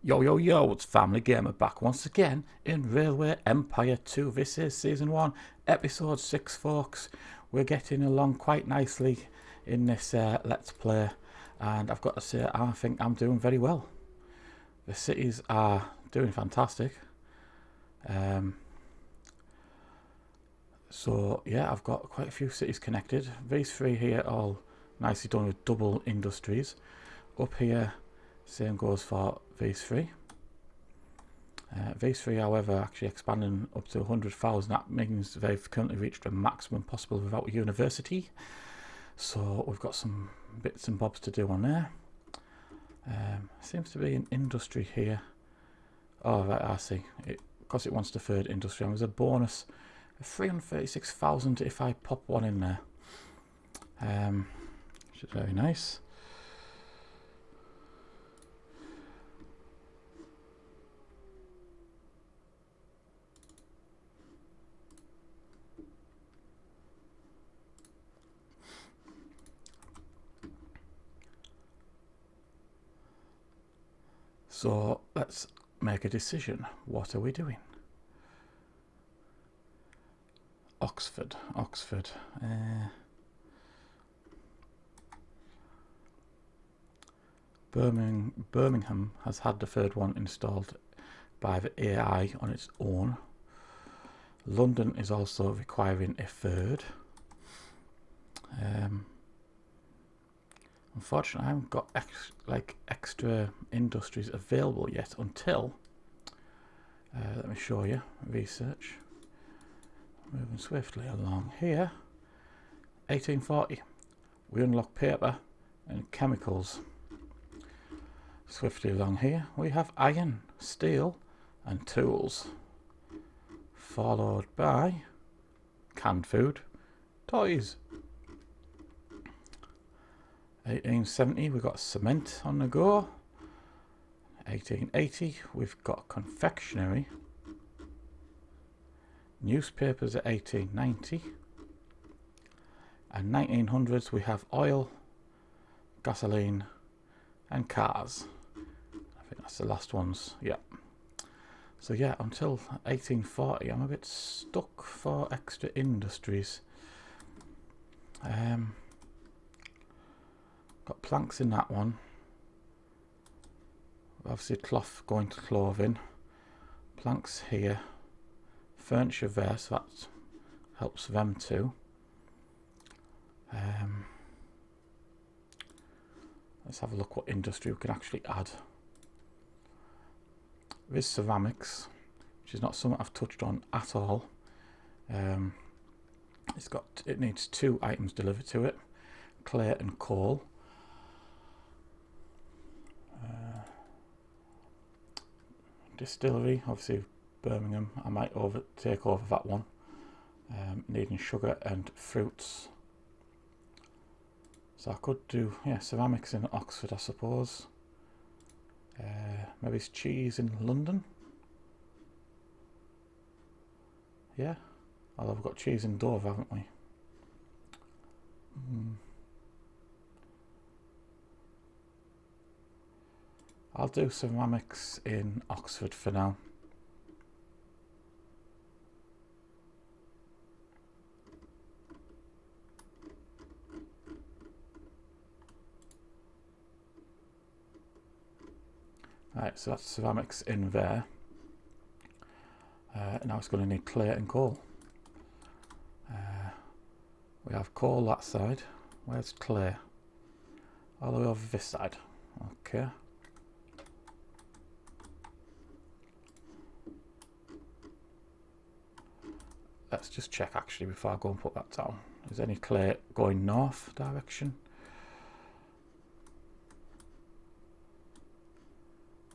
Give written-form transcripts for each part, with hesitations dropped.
Yo yo yo, it's FamilyGamer back once again in Railway Empire 2. This is Season 1, Episode 6 folks. We're getting along quite nicely in this Let's Play, and I've got to say I think I'm doing very well. The cities are doing fantastic. So yeah, I've got quite a few cities connected. These three here all nicely done with double industries. Up here, same goes for these three. These three, however, actually expanding up to 100,000. That means they've currently reached a maximum possible without a university. So we've got some bits and bobs to do on there. Seems to be an industry here. Oh, right, I see. Because it wants the third industry, and there's a bonus of 336,000 if I pop one in there. Which is very nice. So let's make a decision. What are we doing? Oxford. Birmingham has had the third one installed by the AI on its own. London is also requiring a third. Unfortunately, I haven't got extra industries available yet until, let me show you, research. Moving swiftly along here. 1840, we unlock paper and chemicals. Swiftly along here, we have iron, steel and tools. Followed by canned food, toys. 1870, we've got cement on the go. 1880, we've got confectionery. Newspapers at 1890. And 1900s, we have oil, gasoline, and cars. I think that's the last ones. Yeah. So yeah, until 1840, I'm a bit stuck for extra industries. Got planks in that one. Obviously cloth going to clothing. Planks here. Furniture there, so that helps them too. Let's have a look what industry we can actually add. There is ceramics, which is not something I've touched on at all. It needs 2 items delivered to it, clay and coal. Distillery, obviously Birmingham, I might take over that one. Needing sugar and fruits. So I could do, yeah, ceramics in Oxford, I suppose. Maybe it's cheese in London. Yeah, although we've got cheese in Dover, haven't we? I'll do ceramics in Oxford for now. Right, so that's ceramics in there. Now it's going to need clay and coal. We have coal that side. Where's clay? All the way over this side. Okay. Let's just check actually before I go and put that down. Is any clay going north direction?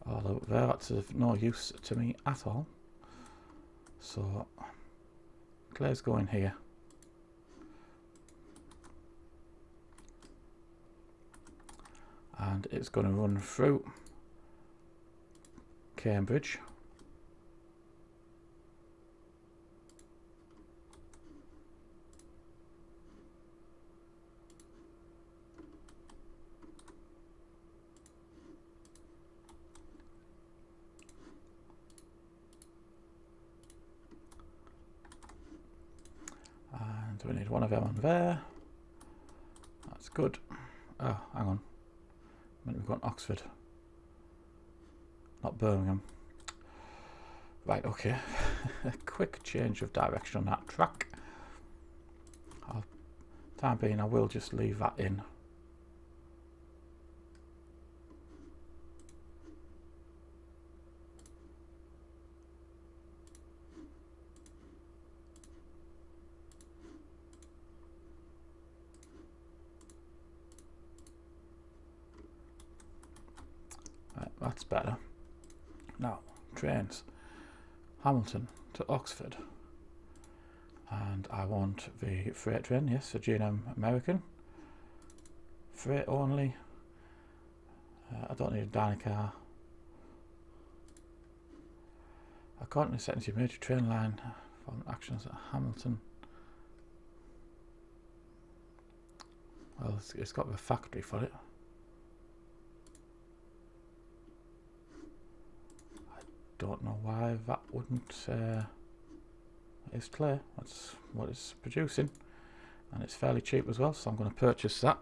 Although there, that's of no use to me at all. So clay's going here. And it's going to run through Cambridge. Do we need one of them on there? That's good. Oh, hang on. I meant we've got Oxford. Not Birmingham. Right, okay. A quick change of direction on that track. Time being, I will just leave that in. Right, that's better. Now, trains. Hamilton to Oxford. And I want the freight train, yes, a G&M American. Freight only. I don't need a dining car. According to settings, your major train line from actions at Hamilton. Well, it's got the factory for it. I don't know why that wouldn't. It's clear. That's what it's producing, and it's fairly cheap as well. So I'm going to purchase that.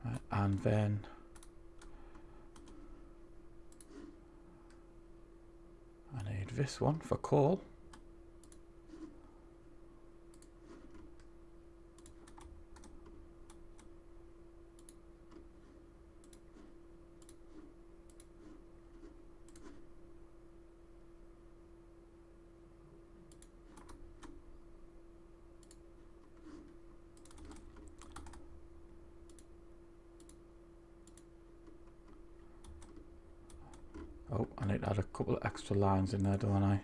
Right, and then I need this one for coal. Oh, I need to add a couple of extra lines in there, don't I?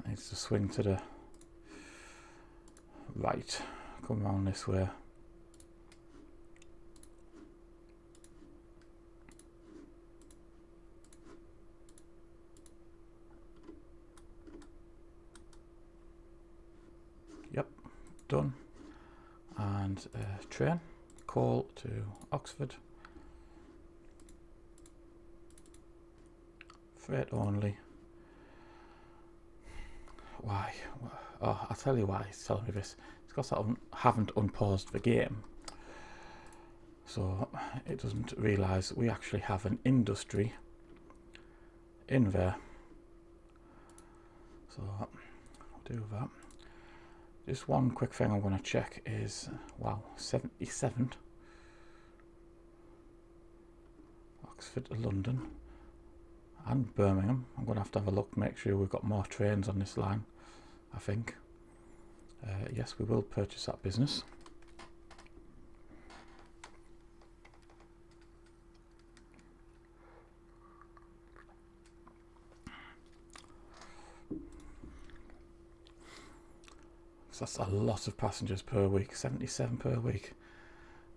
I need to swing to the right, come around this way. Yep, done. And train, coal to Oxford. Freight only. Why? Oh, I'll tell you why it's telling me this. It's because I haven't unpaused the game. So it doesn't realise we actually have an industry in there. So I'll do that. Just one quick thing I'm going to check is, wow, 77. Oxford to London. And Birmingham. I'm going to have a look, make sure we've got more trains on this line, I think. Yes, we will purchase that business. So that's a lot of passengers per week, 77 per week.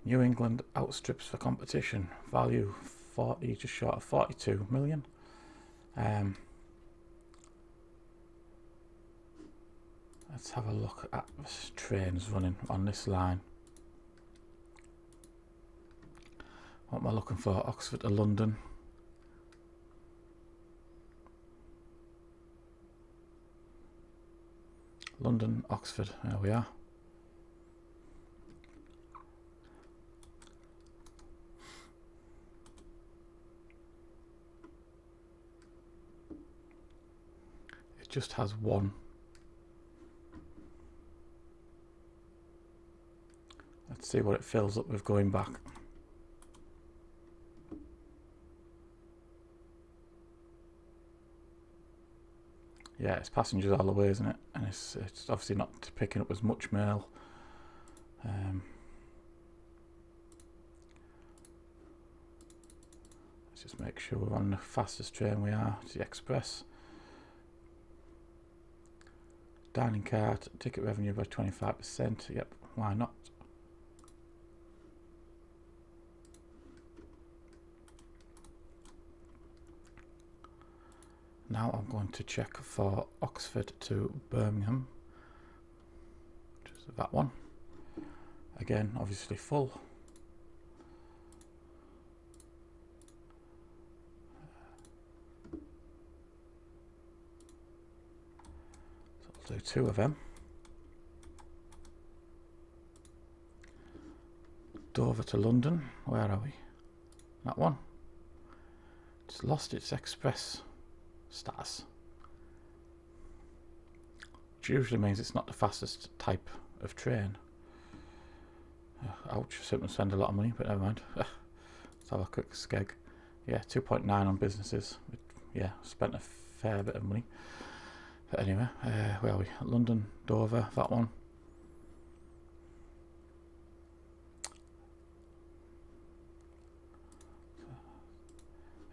New England outstrips the competition. Value 40, just short of 42 million. Let's have a look at the trains running on this line. What am I looking for? Oxford to London. London, Oxford, there we are. It just has one. Let's see what it fills up with going back. Yeah, it's passengers all the way, isn't it? And it's obviously not picking up as much mail. Let's just make sure we're on the fastest train we are. It's the express. Dining cart, ticket revenue by 25%. Yep, why not? Now I'm going to check for Oxford to Birmingham, which is that one. Again, obviously full. do 2 of them. Dover to London. Where are we? That one. It's lost its express status, which usually means it's not the fastest type of train. Ouch, certainly spend a lot of money, but never mind. Let's have a quick skeg. Yeah, 2.9 on businesses. Yeah, spent a fair bit of money. But anyway, where are we? London, Dover, that one.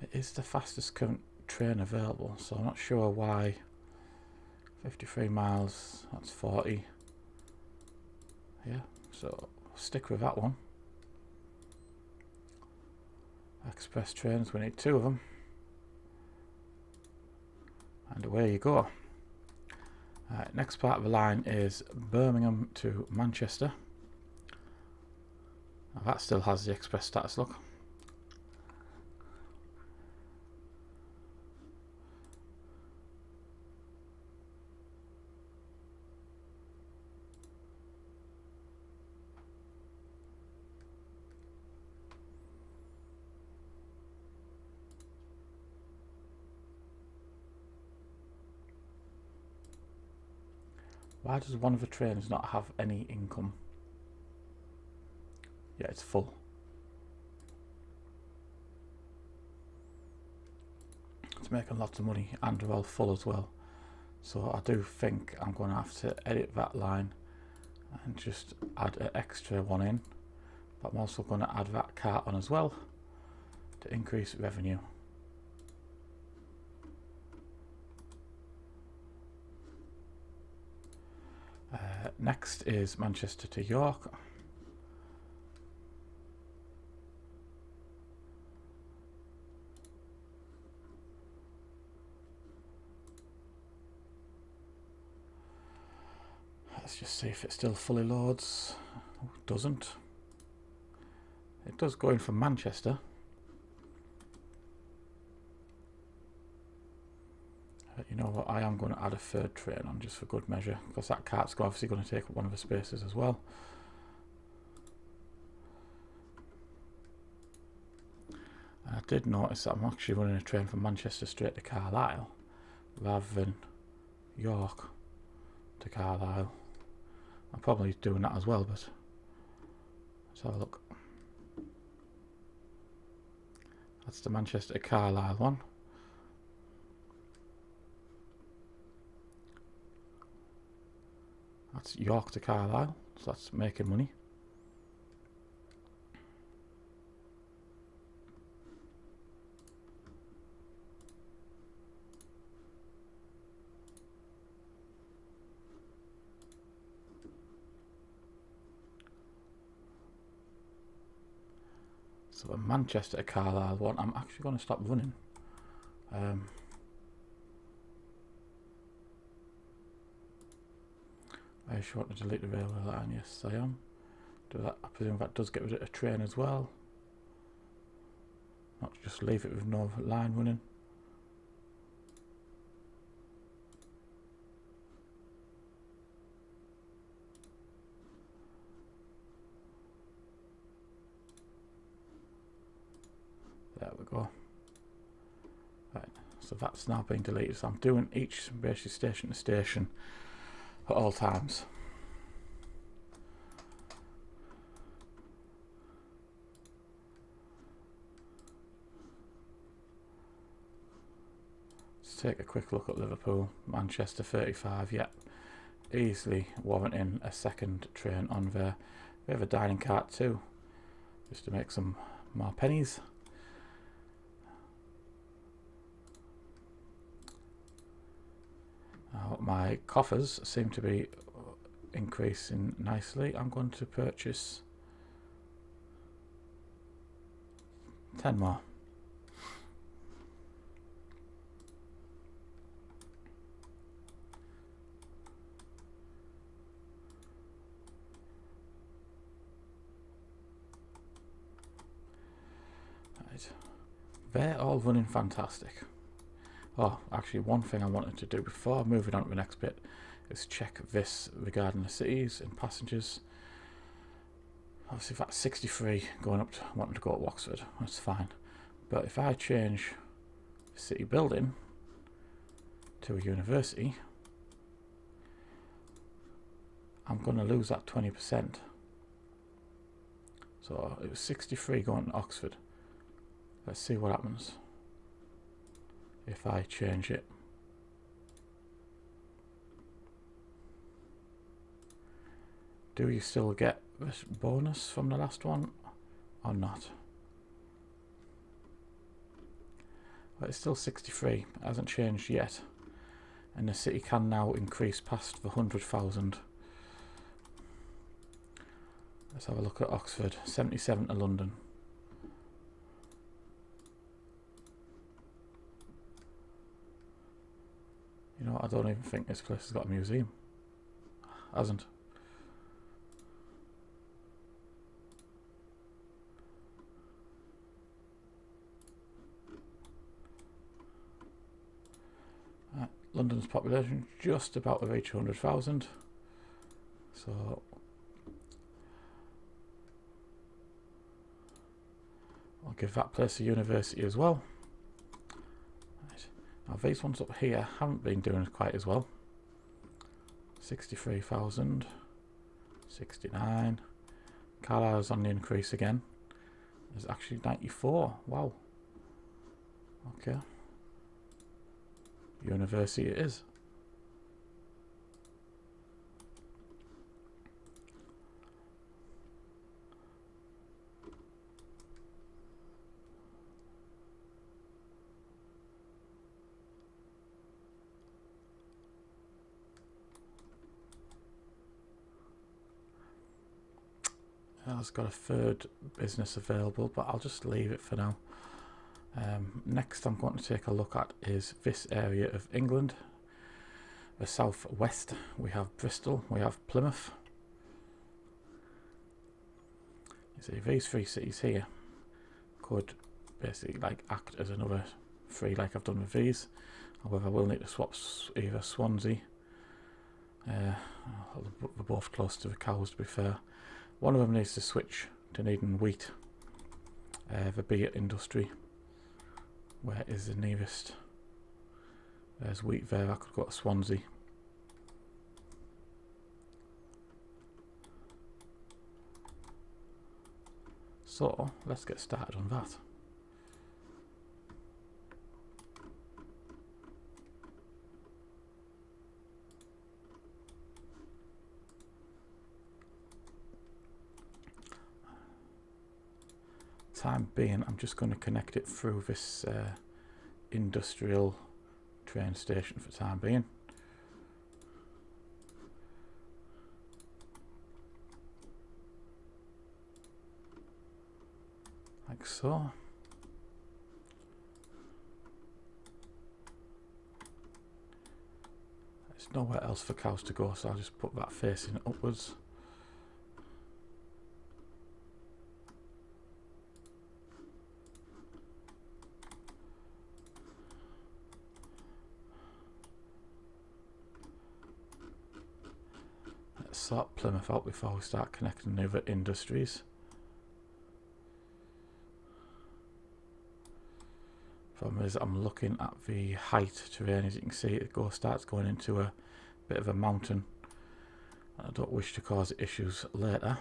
It is the fastest current train available, so I'm not sure why. 53 miles, that's 40. Yeah, so stick with that one. Express trains, we need 2 of them. And away you go. Next part of the line is Birmingham to Manchester. Now that still has the express status, look. Why does one of the trains not have any income? Yeah, it's full. It's making lots of money and they're all full as well. So I do think I'm going to have to edit that line and just add an extra one in. But I'm also going to add that cart on as well to increase revenue. Next is Manchester to York. Let's just see if it still fully loads. Oh, it doesn't. It does go in from Manchester. You know what, I am going to add a 3rd train on just for good measure, because that cart's obviously going to take up one of the spaces as well. And I did notice that I'm actually running a train from Manchester straight to Carlisle rather than York to Carlisle. I'm probably doing that as well, but let's have a look. That's the Manchester to Carlisle one. That's York to Carlisle, so that's making money. So the Manchester to Carlisle one, I'm actually going to stop running. Are you sure to delete the railway line? Yes, I am. Do that. I presume that does get rid of a train as well. Not just leave it with no line running. There we go. Right, so that's now being deleted. So I'm doing each basically station to station at all times. Let's take a quick look at Liverpool, Manchester 35. Yep, easily warranting a 2nd train on there. We have a dining cart too, just to make some more pennies. Now my coffers seem to be increasing nicely. I'm going to purchase 10 more. Right. They're all running fantastic. Oh, actually one thing I wanted to do before moving on to the next bit Let's check this regarding the cities and passengers. Obviously, if that's 63 going up to wanting to go to Oxford, that's fine. But if I change the city building to a university, I'm going to lose that 20%. So it was 63 going to Oxford. Let's see what happens if I change it. Do you still get this bonus from the last one or not? Well, it's still 63. It hasn't changed yet. And the city can now increase past the 100,000. Let's have a look at Oxford. 77 to London. You know what, I don't even think this place has got a museum. Hasn't. London's population just about to reach 100,000. So I'll give that place a university as well. Right. Now these ones up here haven't been doing quite as well. 63,000, 69. Carlisle's on the increase again. There's actually 94. Wow. Okay. University it is. It's got a third business available, but I'll just leave it for now. Next I'm going to take a look at is this area of England. The southwest, we have Bristol, we have Plymouth. You see these three cities here could basically like act as another three like I've done with these. However, I will need to swap either Swansea. They're both close to the cows, to be fair. One of them needs to switch to needing wheat. The beer industry. Where is the nearest? There's wheat there. I could go to Swansea. So let's get started on that. Time being, I'm just going to connect it through this industrial train station for time being. Like so. There's nowhere else for cows to go, so I'll just put that facing upwards. Sort Plymouth out before we start connecting the other industries. Problem is, I'm looking at the height terrain. As you can see, it starts going into a bit of a mountain. I don't wish to cause issues later.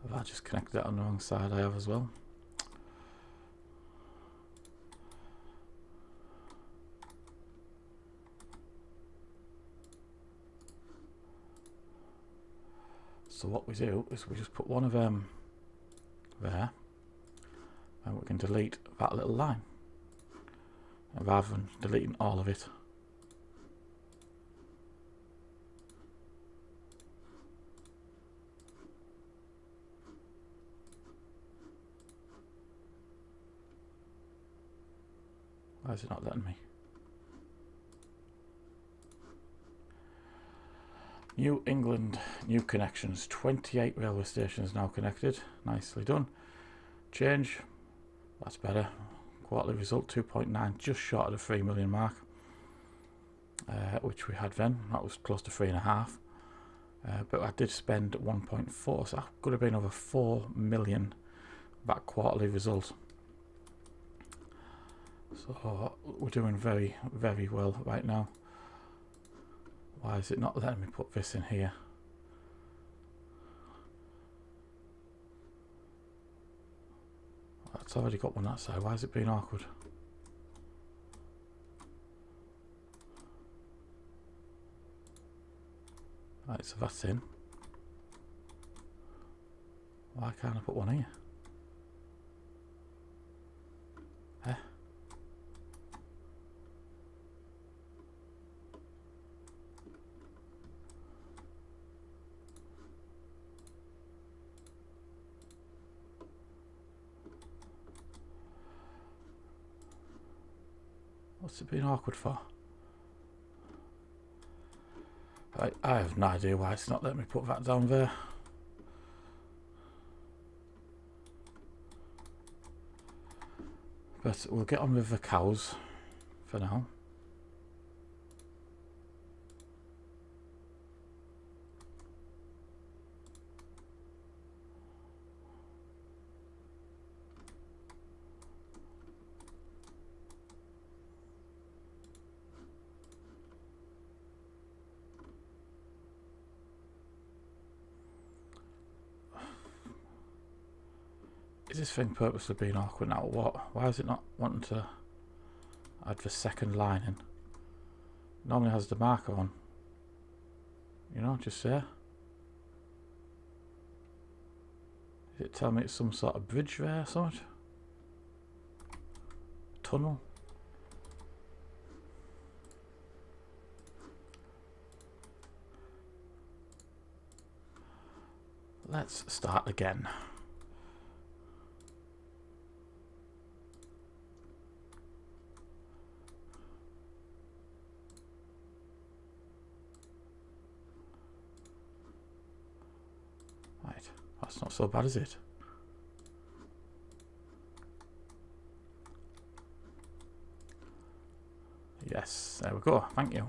Have I just connected that on the wrong side? I have as well. So what we do is we just put one of them there, and we can delete that little line, and rather than deleting all of it. Why is it not letting me? New England, new connections. 28 railway stations now connected. Nicely done. Change. That's better. Quarterly result 2.9, just short of the 3 million mark, which we had then. That was close to 3.5. But I did spend 1.4, so that could have been over 4 million that quarterly result. So we're doing very, very well right now. Why is it not letting me put this in here? It's already got one that side. Why is it being awkward? Right, so that's in. Why can't I put one here? Eh? What's it being awkward for? I have no idea why it's not letting me put that down there. But we'll get on with the cows for now. Is this thing purposely being awkward now or what? Why is it not wanting to add the second line in? Normally has the marker on. You know, just there. Is it telling me it's some sort of bridge there or something? Tunnel? Let's start again. Right, that's not so bad, is it? Yes, there we go, thank you.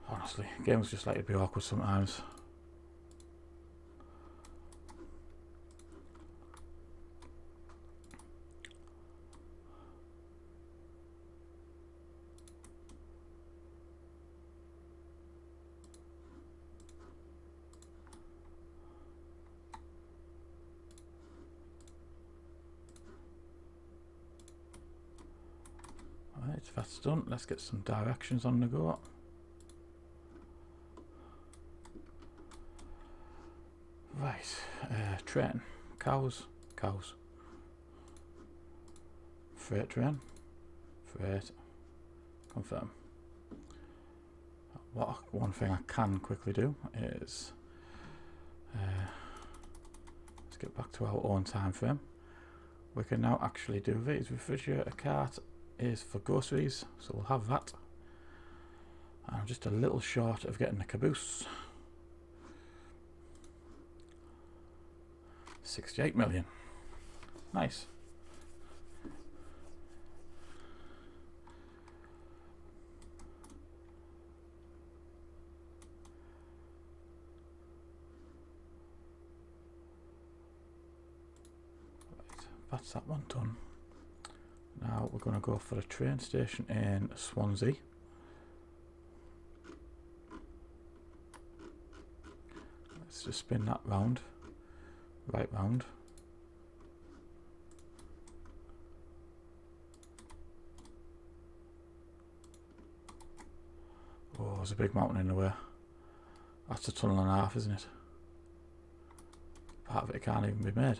Honestly, games just like to be awkward sometimes. Right, that's done. Let's get some directions on the go. Right, train, cows, cows. Freight train, freight, confirm. One thing I can quickly do is let's get back to our own time frame. We can now actually do these. Refrigerator cart is for groceries, so we'll have that. I'm just a little short of getting the caboose. 68 million. Nice. Right, that's that one done. Now we're going to go for a train station in Swansea. Let's just spin that round. Right round. Oh, there's a big mountain in the way. That's a tunnel and a half, isn't it? Part of it can't even be made.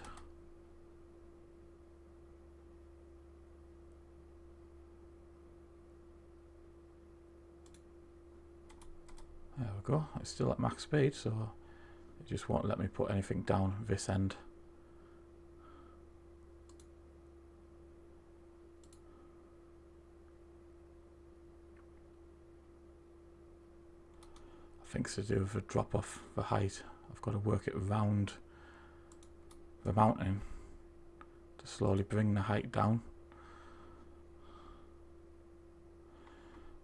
There we go. It's still at max speed, so it just won't let me put anything down this end. think it's to do with a drop off the height. I've got to work it around the mountain to slowly bring the height down.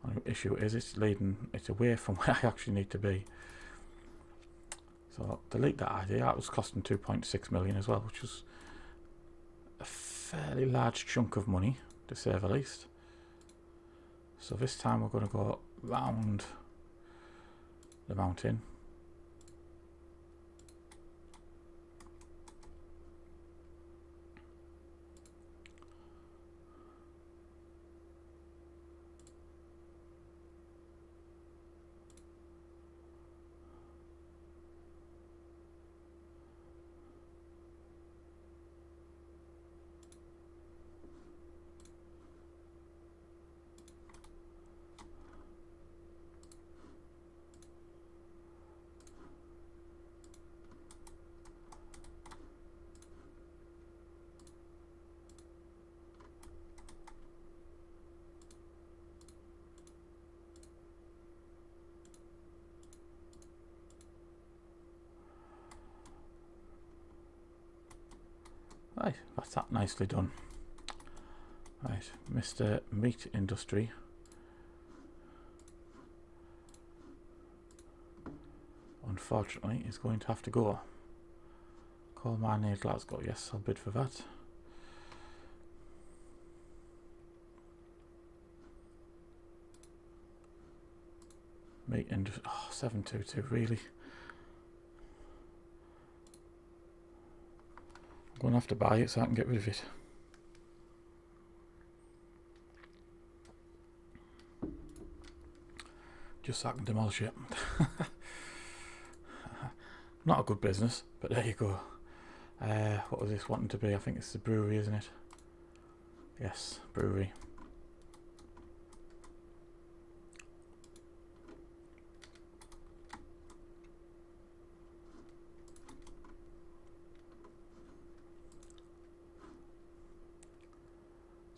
The issue is it's away from where I actually need to be. So delete that idea. That was costing 2.6 million as well, which was a fairly large chunk of money, to say the least. So this time we're going to go round the mountain. Right, that's that nicely done. Right, Mr. Meat Industry. Unfortunately, is going to have to go. Coal mine near Glasgow. Yes, I'll bid for that. Meat Industry. Oh, 722, really? I'm going to have to buy it so I can get rid of it. Just so I can demolish it. Not a good business, but there you go. What was this wanting to be? I think it's the brewery, isn't it? Yes, brewery.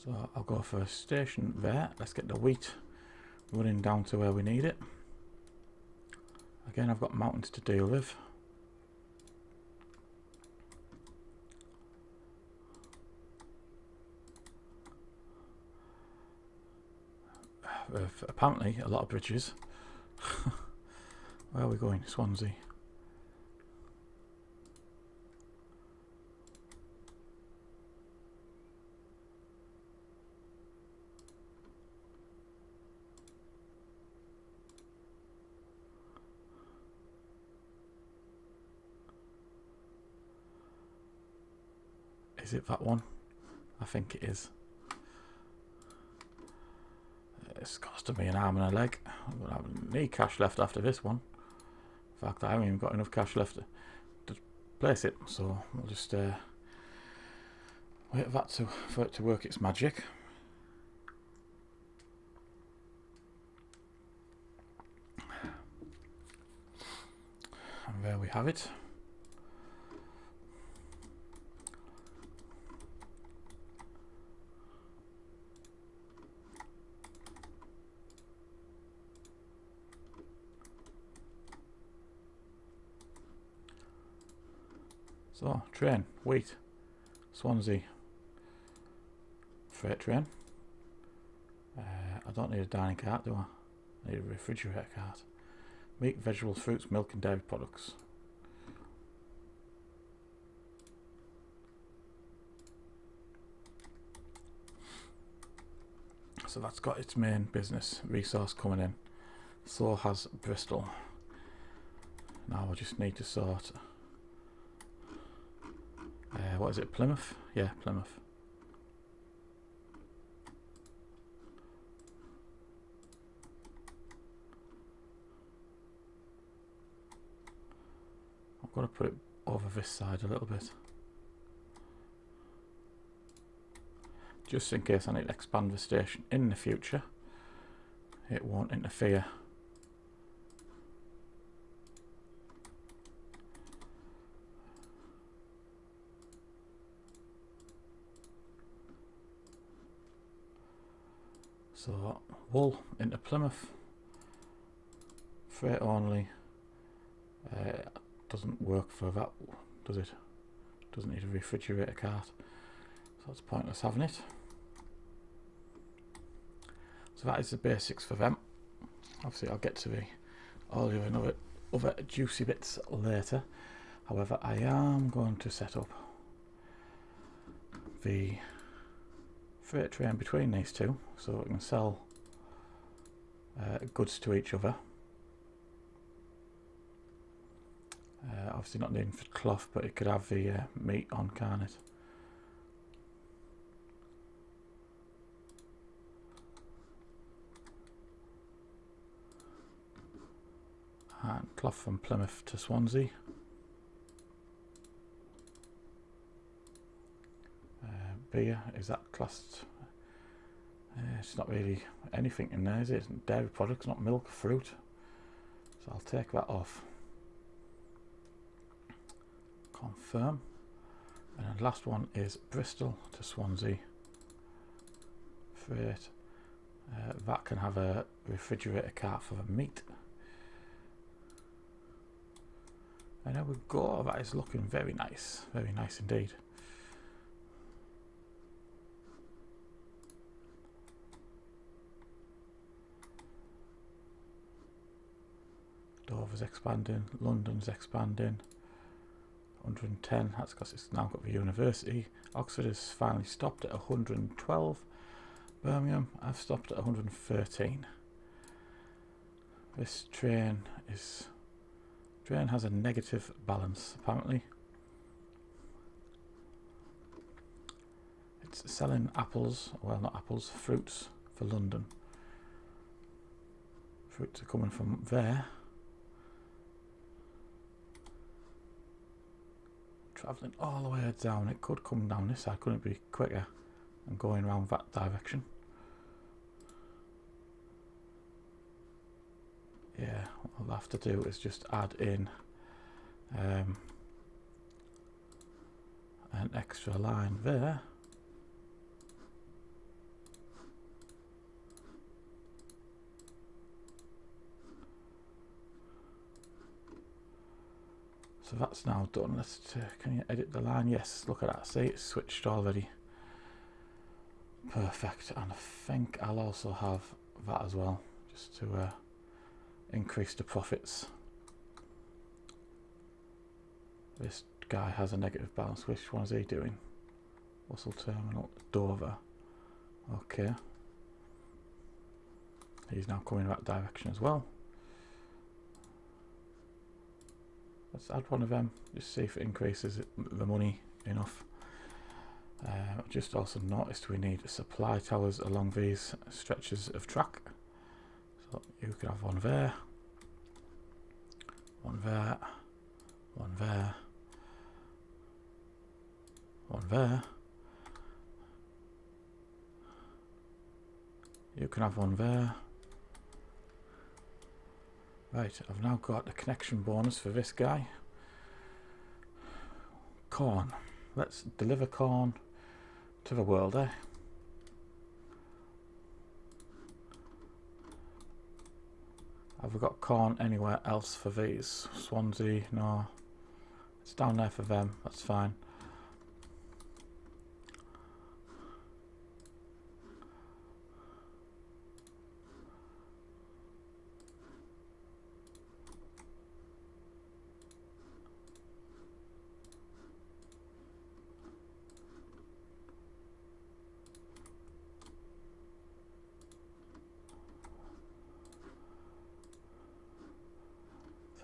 So I'll go for a station there. Let's get the wheat running down to where we need it. Again, I've got mountains to deal with. Apparently a lot of bridges. Where are we going? Swansea. Is it that one? I think it is. It's costing me an arm and a leg. I'm going to have any cash left after this one. In fact, I haven't even got enough cash left to place it, so we'll just wait for it to work its magic. And there we have it. So, train, wheat, Swansea, freight train. I don't need a dining cart, do I? I need a refrigerator cart. Meat, vegetables, fruits, milk and dairy products. So that's got its main business resource coming in. So has Bristol. Now I just need to sort... what is it, Plymouth? Yeah, Plymouth. I've got to put it over this side a little bit. Just in case I need to expand the station in the future. It won't interfere. So, wool into Plymouth, freight only, Doesn't work for that, does it? Doesn't need a refrigerator cart, so it's pointless having it. So that is the basics for them. Obviously I'll get to all the other juicy bits later. However, I am going to set up the freight train between these two so we can sell goods to each other. Obviously not needing for cloth, but it could have the meat on, can't it? And cloth from Plymouth to Swansea. Beer, is that classed? It's not really anything in there, is it? It's dairy products, not milk, fruit. So I'll take that off. Confirm. And then last one is Bristol to Swansea. Freight. That can have a refrigerator cart for the meat. And there we go. That is looking very nice indeed. Dover's expanding, London's expanding. 110, that's because it's now got the university. Oxford has finally stopped at 112. Birmingham, I've stopped at 113. This train has a negative balance apparently. It's selling apples, well not apples, fruits for London. Fruits are coming from there. Travelling all the way down, it could come down this side, couldn't it be quicker and going around that direction? Yeah, what I'll have to do is just add in an extra line there. So that's now done. Let's can you edit the line? Yes, look at that. See, it's switched already. Perfect. And I think I'll also have that as well, just to increase the profits. This guy has a negative balance. Which one is he doing? Russell Terminal, Dover. Okay. He's now coming that direction as well. Let's add one of them, just see if it increases the money enough. Just also noticed we need supply towers along these stretches of track. So you could have one there, one there, one there, one there. You can have one there. Right, I've now got a connection bonus for this guy. Corn. Let's deliver corn to the world, eh? Have we got corn anywhere else for these? Swansea? No. It's down there for them, that's fine.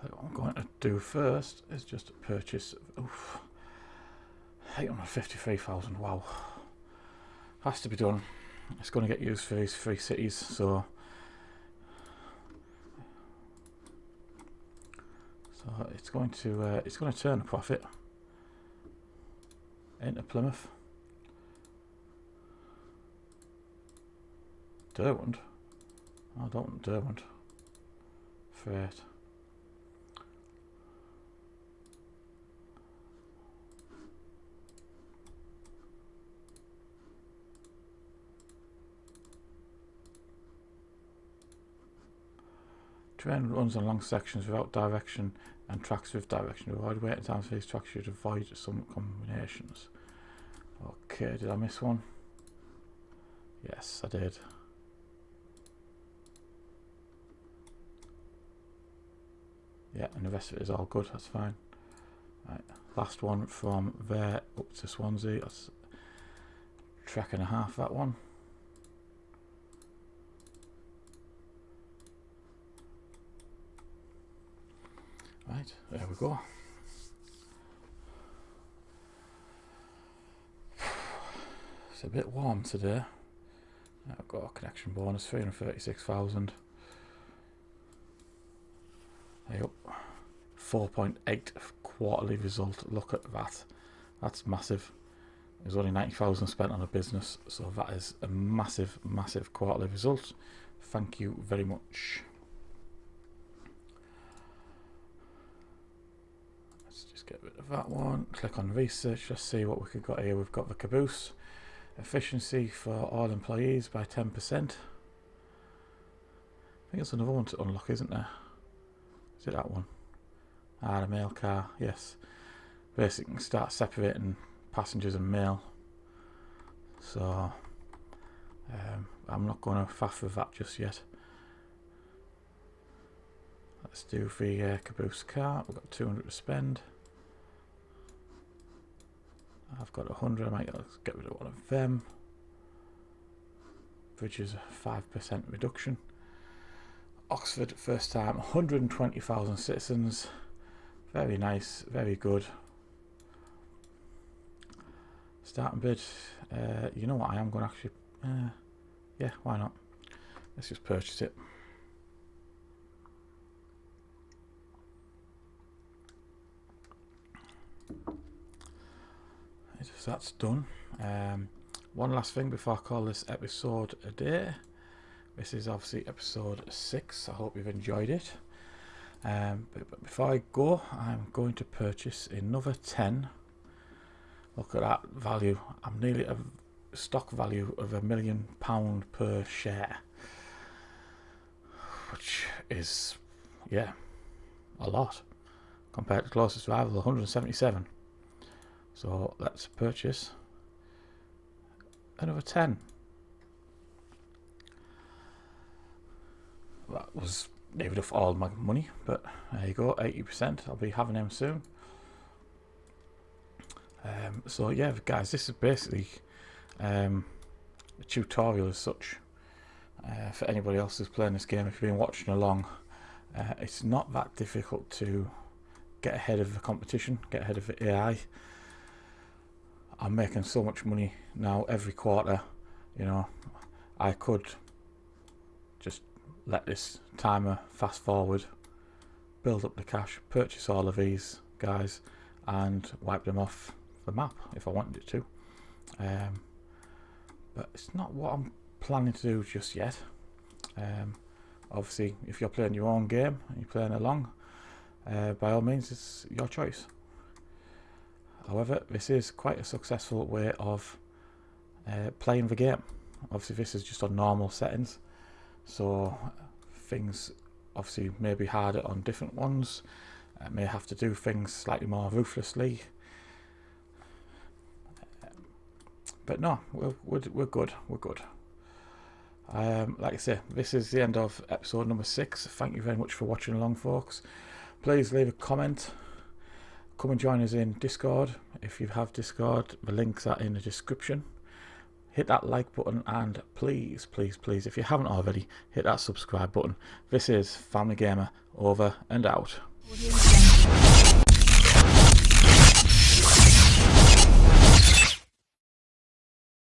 So what I'm going to do first is just purchase 853,000. Wow, has to be done. It's going to get used for these 3 cities, so it's going to turn a profit into Plymouth. Derwent? I don't want Derwent. Freight. Train runs on long sections without direction and tracks with direction. To avoid waiting times for these tracks, you should avoid some combinations. Okay, did I miss one? Yes, I did. Yeah, and the rest of it is all good, that's fine. Right, last one from there up to Swansea. That's a track and a half, that one. Right, there we go. It's a bit warm today. I've got a connection bonus, 336,000. Hey up. 4.8 quarterly result. Look at that. That's massive. There's only 90,000 spent on a business, so that is a massive, massive quarterly result. Thank you very much. Let's just get rid of that one. Click on research. Let's see what we could got here. We've got the caboose. Efficiency for all employees by 10%. I think there's another one to unlock, isn't there? Is it that one? Ah, the mail car, yes. Basically, you can start separating passengers and mail. So, I'm not going to faff with that just yet. Let's do the caboose car. We've got 200 to spend. I've got 100. I might get rid of one of them. Bridges, 5% reduction. Oxford, first time, 120,000 citizens. Very nice, very good. Starting bid. You know what? I am going to actually. Yeah, why not? Let's just purchase it. So that's done. One last thing before I call this episode a day. This is obviously episode 6. I hope you've enjoyed it. But before I go, I'm going to purchase another 10. Look at that value. I'm nearly at a stock value of £1 million per share, which is, yeah, a lot compared to closest rival, 177. So let's purchase another 10. That was nearly enough all my money, but there you go, 80%. I'll be having them soon. So yeah, guys, this is basically a tutorial as such for anybody else who's playing this game. If you've been watching along, it's not that difficult to get ahead of the competition, get ahead of the AI. I'm making so much money now every quarter, you know. I could just let this timer fast forward, build up the cash, purchase all of these guys and wipe them off the map if I wanted it to. But it's not what I'm planning to do just yet. Obviously, if you're playing your own game and you're playing along, by all means, it's your choice. However, this is quite a successful way of playing the game. Obviously, this is just on normal settings, so things obviously may be harder on different ones. May have to do things slightly more ruthlessly. But no, we're good. We're good. Like I say, this is the end of episode number 6. Thank you very much for watching along, folks. Please leave a comment. Come and join us in Discord. If you have Discord, the links are in the description. Hit that like button, and please, please, please, if you haven't already, hit that subscribe button. This is FamilyGamer, over and out.